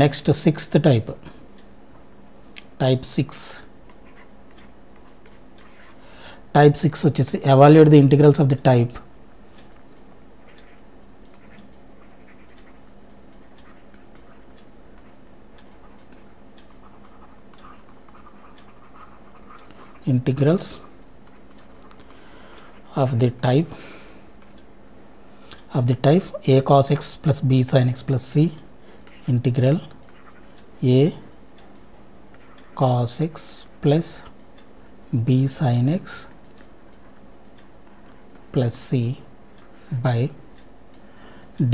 Next sixth type, type 6. Type 6 వచ్చేసి evaluate the integrals of the type integrals of the type a cos x plus b sin x plus c integral a cos x plus b sin x plus c by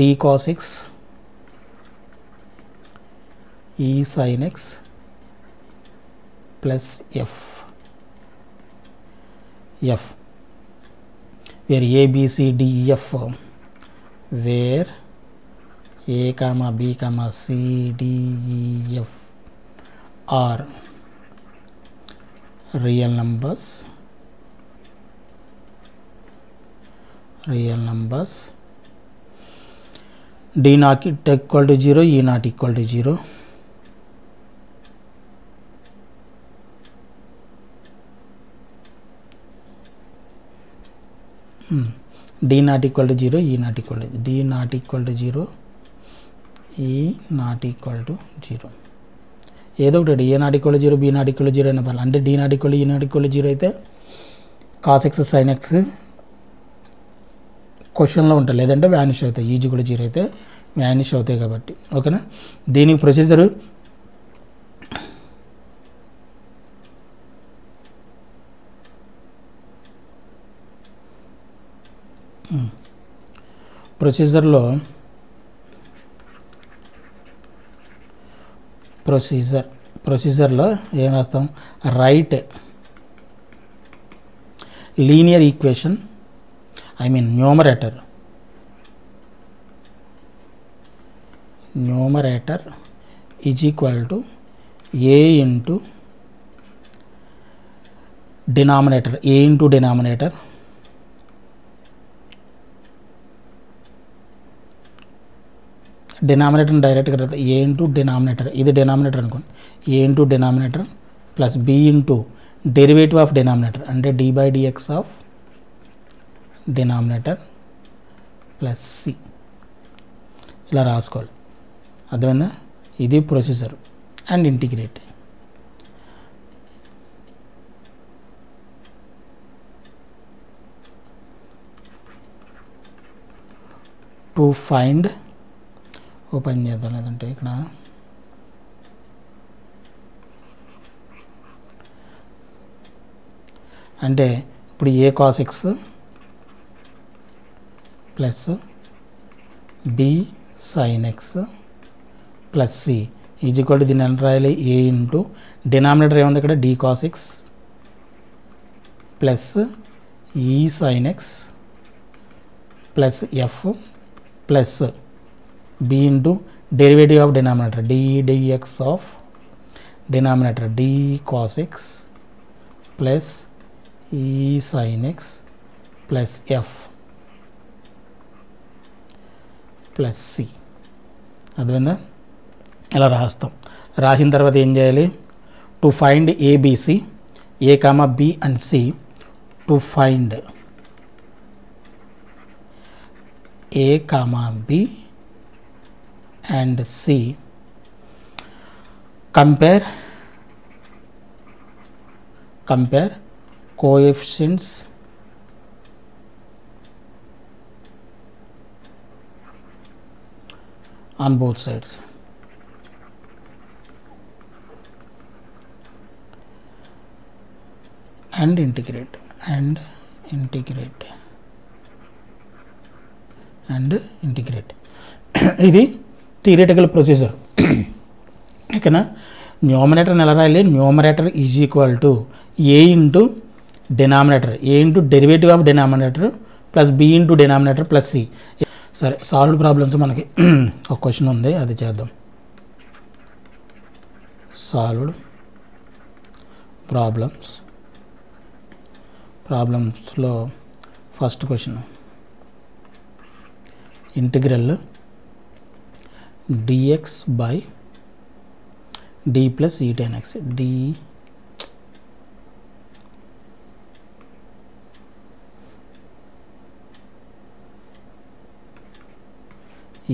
d cos x e sin x plus f where a b c d e f, where a comma b comma c d e f are real numbers, d not equal to 0, e not equal to 0, d not equal to 0, e not equal to d not equal to 0, e not equal to 0. ఏదో ఒకటి a not equal 0, b not equal 0 అయినా పర్లేదు. అంటే d not equal e not equal 0 అయితే cos x sine X క్వశ్చన్లో ఉంటాయి, లేదంటే vanish అవుతాయి. ఈజీ కూడా 0 అయితే వ్యానిష్ అవుతాయి కాబట్టి. ఓకేనా. దీనికి ప్రొసీజరు ప్రొసీజర్లో ఏం రాస్తాం, write linear equation, I mean numerator is equal to a into denominator, a into denominator డినామినేటర్ని డైరెక్ట్గా రాదు, ఏ ఇంటూ డినామినేటర్, ఇది డినామినేటర్ అనుకోండి, a into denominator plus b into derivative of denominator అంటే d by dx of denominator plus c, ఇలా రాసుకోవాలి. అర్థమైందా. ఇది ప్రొసీజర్. And integrate. To find, open చేద్దాం లేదంటే ఇక్కడ అంటే ఇప్పుడు a cos x plus b sine x plus c is equal to దీన్ని ఎంత రాయాలి, ఏ ఇంటూ డినామినేటర్ ఏముంది ఇక్కడ డి కాస్ ఎక్స్ ప్లస్ ఈ sine x plus F plus b into derivative of denominator d dx of denominator d cos x plus e sin x plus f plus c. అర్థమైందా. ఇలా రాస్తాం. రాసిన తర్వాత ఏం చేయాలి, to find ABC, A comma B and C, to find A comma B and C, compare coefficients on both sides. And integrate. ఇది theoretical procedure. ఓకేనా. న్యూమరేటర్ని ఎలా రాయాలి, numerator is equal to a into denominator, a into derivative of denominator plus b into denominator plus c. సరే, solved problems మనకి ఒక question ఉంది, అది చేద్దాం. సాల్వ్డ్ ప్రాబ్లమ్స్లో first question, integral dx by d plus e tan x d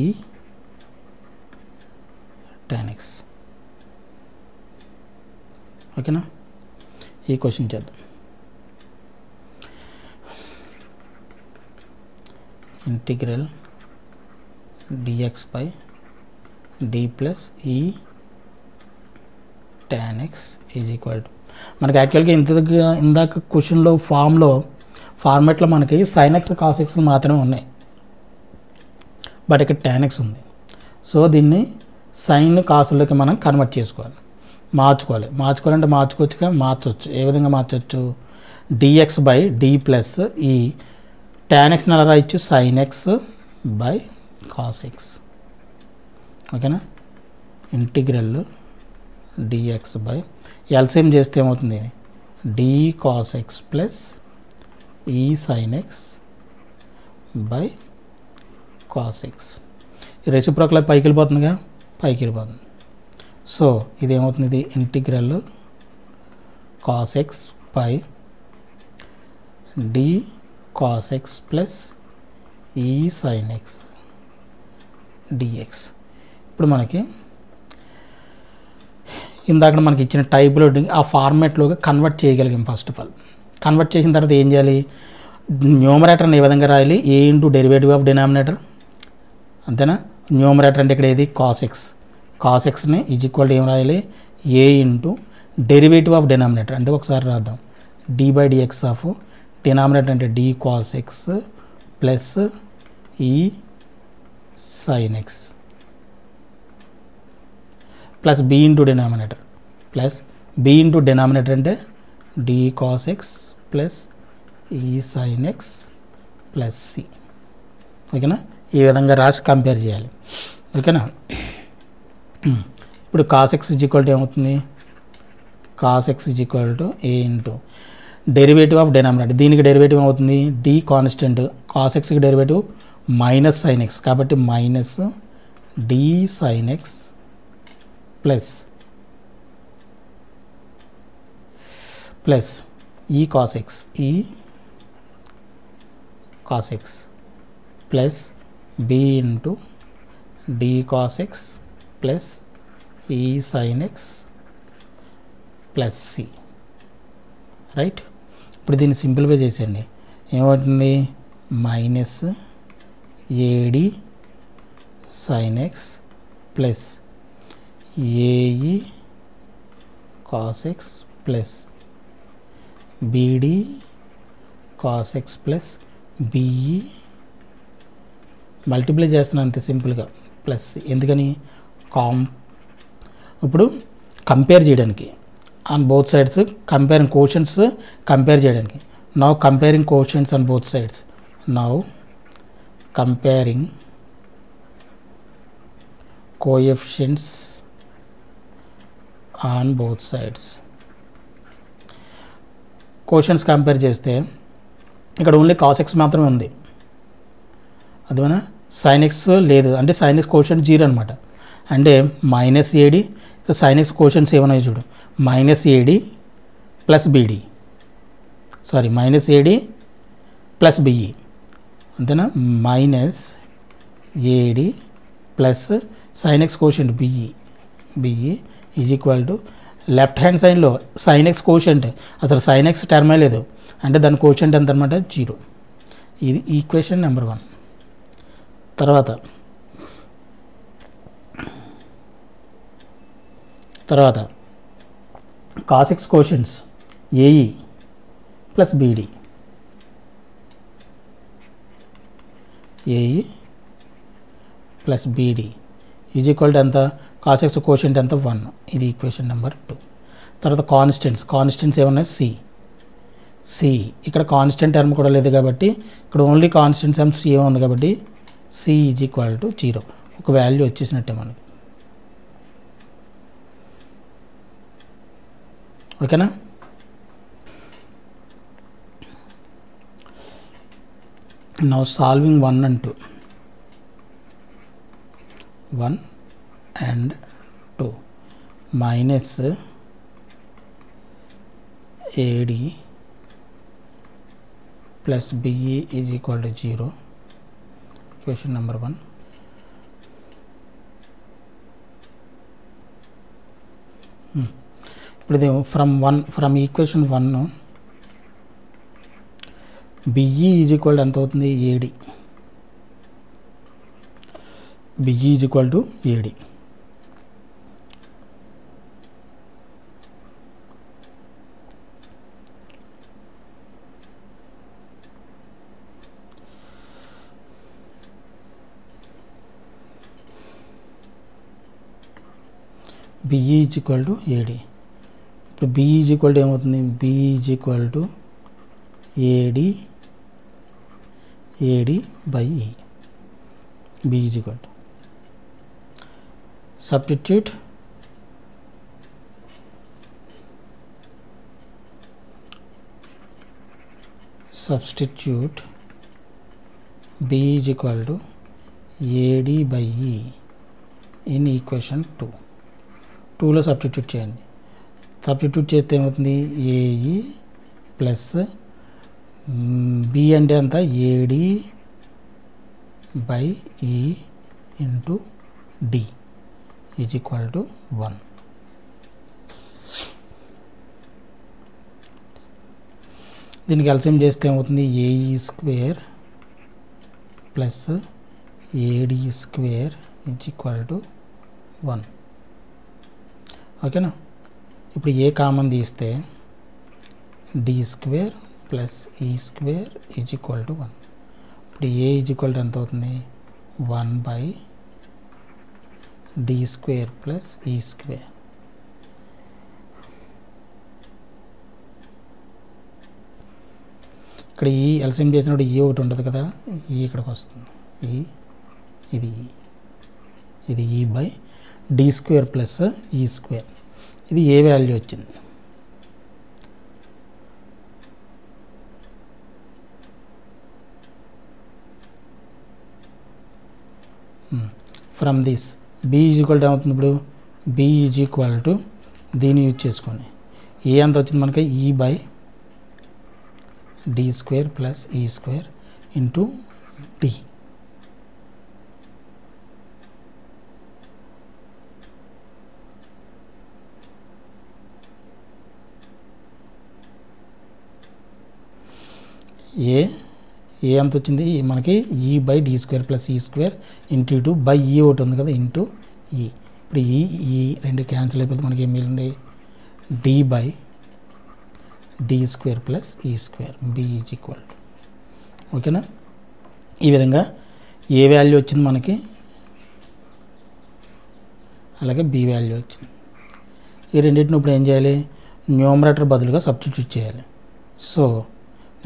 e tan x. ఓకేనా, ఈ question చేద్దాం. Integral dx by d plus e tan x is equal to మనకి యాక్చువల్గా ఇందాక క్వశ్చన్లో ఫార్మాట్లో మనకి sin x cos x మాత్రమే ఉన్నాయి, బట్ ఇక్కడ tan x ఉంది. సో దీన్ని సైన్ కాసులోకి మనం కన్వర్ట్ మార్చుకోవాలంటే మార్చుకోవచ్చుగా, మార్చవచ్చు. ఏ విధంగా మార్చవచ్చు? dx బై d ప్లస్ ఈ tan x అలా రాయొచ్చు, sin x by cos x. ఓకేనా, ఇంటిగ్రల్ dx బై ఎల్సిఎం చేస్తే ఏమవుతుంది? d cos x plus e sin x by cos x. ఈ రెసిప్రోకల్ పైకి వెళ్ళిపోతుందిగా, పైకి వెళ్ళిపోతుంది. సో ఇది ఏమవుతుంది? ఇది integral cos x by d cos x plus e sin x dx. ఇప్పుడు మనకి ఇందాక మనకి ఇచ్చిన టైప్లో ఆ ఫార్మాట్లోకి కన్వర్ట్ చేయగలిగాం. ఫస్ట్ ఆఫ్ ఆల్ కన్వర్ట్ చేసిన తర్వాత ఏం చేయాలి? న్యూమరేటర్ని ఏ విధంగా రాయాలి? A into derivative of denominator, అంతేనా? న్యూమరేటర్ అంటే ఇక్కడ ఏది? cos x. cos xని ఈజ్ ఈక్వల్ టు ఏం రాయాలి? A into derivative of denominator. అంటే ఒకసారి రాద్దాం, d బై dx ఆఫ్ డినామినేటర్ అంటే d cos x plus e sin x plus b into denominator plus b into denominator అంటే d cos x plus e sin x plus c. ఓకేనా, ఈ విధంగా రాసి కంపేర్ చేయాలి. ఓకేనా, ఇప్పుడు cos x is equal to ఏమవుతుంది? cos x is equal to a into derivative of denominator. దీనికి డెరివేటివ్ ఏమవుతుంది? d కాన్స్టెంట్, cos xకి డెరివేటివ్ మైనస్ sin x కాబట్టి minus d sin x plus e cos x plus b into d cos x plus e sin x plus c. Right, ఇప్పుడు దీన్ని simplify చేసేయండి. ఏమవుతుంది? Minus ad sin x plus ae cos x plus bd cos x plus be multiply చేస్తున్నాను అంతే సింపుల్గా, plus. ఎందుకని? ఇప్పుడు compare చేయడానికి on both sides, comparing quotients compare చేయడానికి. Now comparing quotients on both sides. Now comparing coefficients on both sides. Quotients compare చేస్తే ఇక్కడ only cos x మాత్రమే ఉంది, అదేనా? sin x లేదు, అంటే sin x కోషంట్ 0 అనమాట. అంటే మైనస్ ఏడి, ఇక్కడ sin x కోషంట్స్ ఏమన్నాయి చూడు, minus ad plus bd, sorry minus ad plus be, అంతేనా? Minus ad plus sin x quotient be is equal to left hand సైడ్లో sin x quotient, అసలు sin x టర్మే లేదు, అంటే దాని కోషంట్ ఎంత అనమాట? 0. ఇది ఈక్వేషన్ నెంబర్ 1. తర్వాత cos x quotients ae plus bd, ae plus bd is equal to ఎంత? cos x కోషంట్ ఎంత? 1. ఇది ఈక్వేషన్ నెంబర్ 2. తర్వాత కాన్స్టెంట్స్ ఏమన్నాయి? సి. ఇక్కడ కాన్స్టెంట్ టర్మ్ కూడా లేదు కాబట్టి ఇక్కడ ఓన్లీ కాన్స్టెంట్ టర్మ్ సి ఉంది కాబట్టి సి ఈజ్ ఈక్వల్ టు 0. ఒక వాల్యూ వచ్చేసినట్టే మనకి. ఓకేనా, now solving 1 and 2. 1 and 2 minus ad plus be is equal to 0. Equation number 1. ఇప్పుడు ఇది from equation 1 be is equal to ఎంత అవుతుంది? Ad. Be is equal to ad. Be is equal to ad. ఇప్పుడు be is equal to ఏమవుతుంది? Be is equal to ad by e. Be is equal to substitute B is equal to AD by E in equation 2. 2లో substitute చేయండి. Substitute చేస్తే ఏమవుతుంది? AE plus B అంటే అంతా AD by E into D is equal to 1. దీనికి LCM చేస్తే ఏమవుతుంది? AE square plus AD square is equal to 1. ఓకేనా? ఇప్పుడు ఏ కామన్ తీస్తే డి స్క్వేర్ ప్లస్ ఈ స్క్వేర్ ఈజ్ ఈక్వల్ టు 1. ఇప్పుడు ఏ ఈజ్ ఈక్వల్ టు ఎంత అవుతుంది? 1 బై డి స్క్వేర్ ప్లస్ ఈ స్క్వేర్. ఇక్కడ ఈ ఎల్సిఎం చేసినప్పుడు ఈ ఒకటి ఉంటుంది కదా, ఈ ఇక్కడికి వస్తుంది. ఇది ఈ బై డి స్క్వేర్ ప్లస్ ఈ స్క్వేర్. ఇది ఏ వాల్యూ వచ్చింది? From this be is equal to ఏమవుతుంది? ఇప్పుడు బి ఈజ్ ఈక్వల్ టు దీన్ని యూజ్ చేసుకొని ఏ ఎంత వచ్చింది మనకి? ఈ బై డి స్క్వేర్ ప్లస్ ఈ స్క్వేర్ ఇంటూ డి. ఏ ఎంత వచ్చింది మనకి? ఈ బై డి స్క్వేర్ ప్లస్ ఈ స్క్వేర్ ఇంటూ టూ బై ఈ ఒకటి ఉంది కదా ఇంటూ ఈ. ఇప్పుడు ఈ రెండు క్యాన్సిల్ అయిపోతే మనకి ఏం మిగిలింది? D by D square plus ఈ square. B is equal to. ఓకేనా? ఈ విధంగా ఏ వాల్యూ వచ్చింది మనకి, అలాగే బి వాల్యూ వచ్చింది. ఈ రెండింటిని ఇప్పుడు ఏం చేయాలి? న్యూమరేటర్ బదులుగా సబ్స్టిట్యూట్ చేయాలి. సో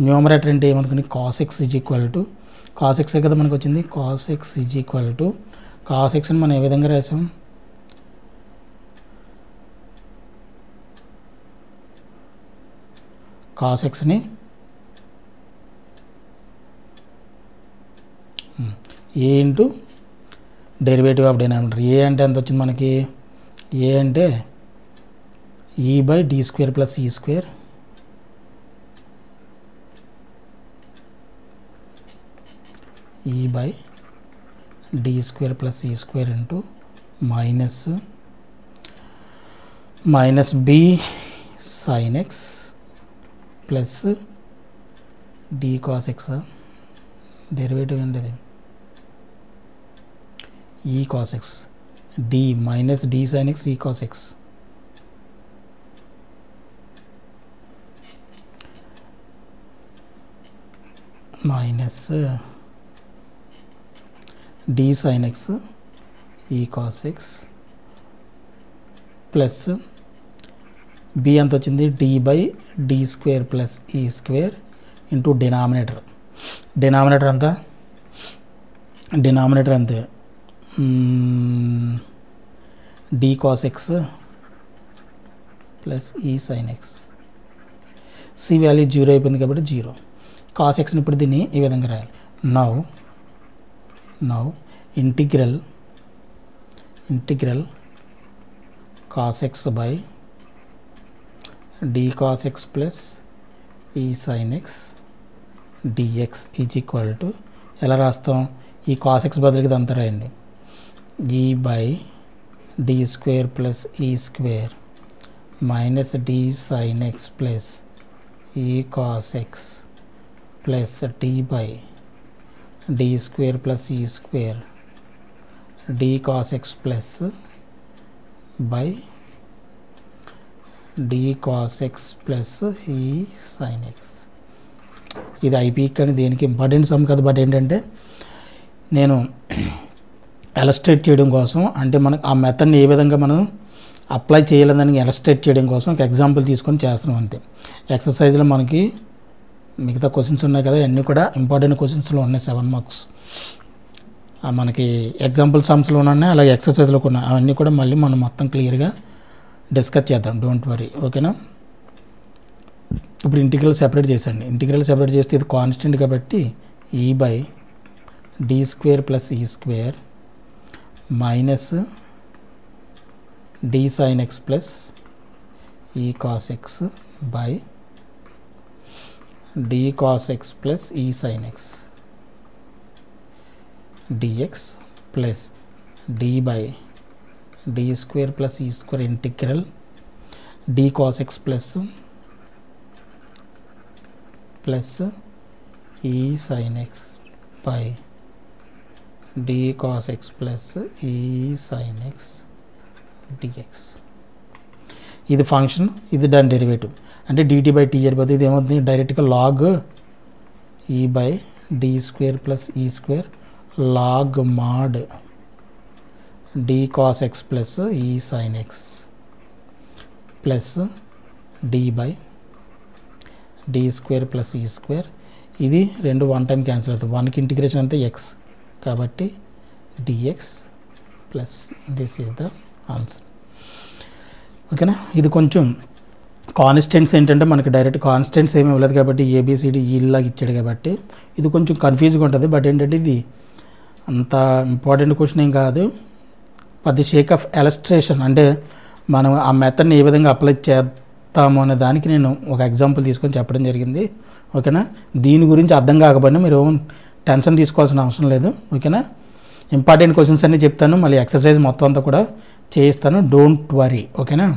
న్యూమరేటర్ అంటే ఏమనుకుని? Cos x is equal to cos ఎక్సే కదా మనకు వచ్చింది. Cos x is equal to cos ఎక్స్ని మనం ఏ విధంగా రాసాం? కాస్ ఎక్స్ని ఏ into derivative of denominator. A అంటే ఎంత వచ్చింది మనకి? ఏ అంటే e by D square plus ఈ square e by D square plus ఈ square into minus b sine x plus d cos x. Derivative ఏంటిది? E cos x d minus D sine x E cos x minus D sine x E cos x plus B ఎంత వచ్చింది? D by D square plus ఈ square into denominator. Denominator అంతా అంతే D cos x plus ఈ sine x. C value 0 అయిపోయింది కాబట్టి 0. Cos ఎక్స్ని ఇప్పుడు దీన్ని ఈ విధంగా రాయాలి. Now integral cos x by d cos x plus e sin x dx is equal to ఎలా రాస్తాం, ఈ cos x బదులుకి ఇదంతా రాయండి, e by D square plus ఈ square minus d sin x plus e cos x plus d by D square plus ఈ square d cos x plus by d cos x plus e sin x. ఇది IP కానీ దేనికి important some కదా, but ఏంటంటే నేను ఎలస్ట్రేట్ చేయడం కోసం, అంటే మనకు ఆ మెథడ్ని ఏ విధంగా మనం అప్లై చేయాలని ఎలస్ట్రేట్ చేయడం కోసం ఒక ఎగ్జాంపుల్ తీసుకొని చేస్తున్నాం అంతే. ఎక్సర్సైజ్లో మనకి మిగతా క్వశ్చన్స్ ఉన్నాయి కదా, అన్నీ కూడా ఇంపార్టెంట్ క్వశ్చన్స్లో ఉన్నాయి 7 మార్క్స్. మనకి ఎగ్జాంపుల్ సమ్స్లో ఉన్నాయి, అలాగే ఎక్సర్సైజ్లో ఉన్నాయి, అవన్నీ కూడా మళ్ళీ మనం మొత్తం క్లియర్గా డిస్కస్ చేద్దాం, డోంట్ వరీ, ఓకేనా. ఇప్పుడు ఇంటిగ్రల్ సెపరేట్ చేసండి, ఇంటిగ్రల్ సెపరేట్ చేస్తే ఇది కాన్స్టెంట్ కాబట్టి e by D square plus ఈ square minus D sine x plus e cos x by d cos x plus ఈ sine x dx plus d by D square plus ఈ square integral d cos x plus plus ఈ sine x by d cos x plus ఈ sine x dx. ఇది function, ఇది దాని derivative, అంటే dt by tea అయిపోతుంది. ఇది ఏమవుతుంది, డైరెక్ట్గా log e by D square plus ఈ square log mod d cos x plus ఈ sine x plus d by D square plus ఈ స్క్వేర్. ఇది రెండు వన్ టైం క్యాన్సిల్ అవుతుంది, 1కి ఇంటిగ్రేషన్ అంతా ఎక్స్ కాబట్టి dx plus this is the answer, ఓకేనా. ఇది కొంచెం కాన్స్టెంట్స్ ఏంటంటే మనకి డైరెక్ట్ కాన్స్టెంట్స్ ఏమీ ఇవ్వలేదు కాబట్టి ఏబిసిడి ఈలాగా ఇచ్చాడు కాబట్టి ఇది కొంచెం కన్ఫ్యూజ్గా ఉంటుంది, బట్ ఏంటంటే ఇది అంత ఇంపార్టెంట్ క్వశ్చన్ ఏం కాదు. For the Sheikh of illustration, అంటే మనం ఆ మెథడ్ని ఏ విధంగా అప్లై చేస్తాము అనే దానికి నేను ఒక ఎగ్జాంపుల్ తీసుకొని చెప్పడం జరిగింది, ఓకేనా. దీని గురించి అర్థం కాకపోయినా మీరు టెన్షన్ తీసుకోవాల్సిన అవసరం లేదు, ఓకేనా. ఇంపార్టెంట్ క్వశ్చన్స్ అన్నీ చెప్తాను, మళ్ళీ ఎక్సర్సైజ్ మొత్తం అంతా కూడా చేయిస్తాను, డోంట్ వరీ, ఓకేనా.